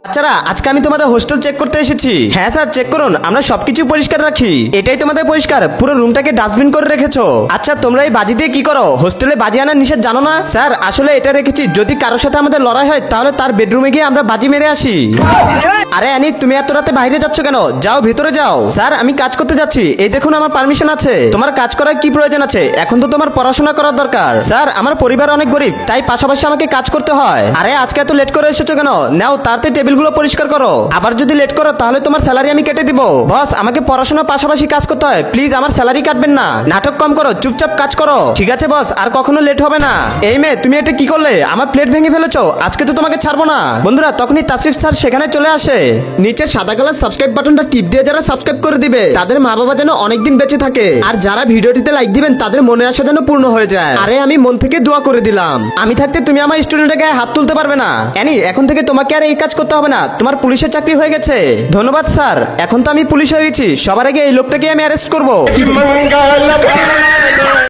বাচ্চারা আজকে আমি তোমাদের হোস্টেল চেক করতে এসেছি। হ্যাঁ স্যার চেক করুন, আমরা সবকিছু পরিষ্কার রাখি। এটাই তোমাদের পরিষ্কার? পুরো রুমটাকে ডাস্টবিন করে রেখেছো। আচ্ছা তোমরা এই বাজি দিয়ে কি করো? হোস্টেলে বাজি আনার নিষেধ জানো না? স্যার আসলে এটা রেখেছি, যদি কারোর সাথে আমাদের লড়াই হয় তাহলে তার বেডরুমে গিয়ে আমরা বাজি মেরে আসি। আরে অ্যানি তুমি এত রাতে বাইরে যাচ্ছ কেন? যাও ভিতরে যাও। স্যার আমি কাজ করতে যাচ্ছি, এই দেখুন আমার পারমিশন আছে। তোমার কাজ করার কি প্রয়োজন আছে? এখন তো তোমার পড়াশোনা করার দরকার। স্যার আমার পরিবার অনেক গরিব, তাই পাশাপাশি আমাকে কাজ করতে হয়। আরে আজকে এত লেট করে এসেছো কেন? নাও তাড়াতাড়ি টেবিলগুলো পরিষ্কার করো। আবার যদি লেট করো তাহলে তোমার স্যালারি আমি কেটে দিব। বস আমাকে পড়াশোনার পাশাপাশি কাজ করতে হয়, প্লিজ আমার স্যালারি কাটবেন না। নাটক কম করো, চুপচাপ কাজ করো। ঠিক আছে বস, আর কখনো লেট হবে না। এই মেয়ে তুমি এটা কি করলে? আমার প্লেট ভেঙে ফেলেছো, আজকে তো তোমাকে ছাড়বো না। বন্ধুরা তখনই তাসরিফ স্যার সেখানে চলে আসে। নিচে সাদা কালার সাবস্ক্রাইব বাটনটা টিপ দিয়ে যারা সাবস্ক্রাইব করে দিবে তাদের মা বাবা যেন অনেকদিন বেঁচে থাকে, আর যারা ভিডিওটিতে লাইক দিবেন তাদের মনে আশা যেন পূর্ণ হয়ে যায়। আরে আমি মন থেকে দোয়া করে দিলাম। আমি থাকতে তুমি আমার স্টুডেন্টের গায়ে হাত তুলতে পারবে না। অ্যানি এখন থেকে তোমাকে আর এই কাজ করতে হবে না, তোমার পুলিশের চাকরি হয়ে গেছে। ধন্যবাদ স্যার, এখন তো আমি পুলিশ হয়ে গেছি, সবার আগে এই লোকটাকে আমি অ্যারেস্ট করবো।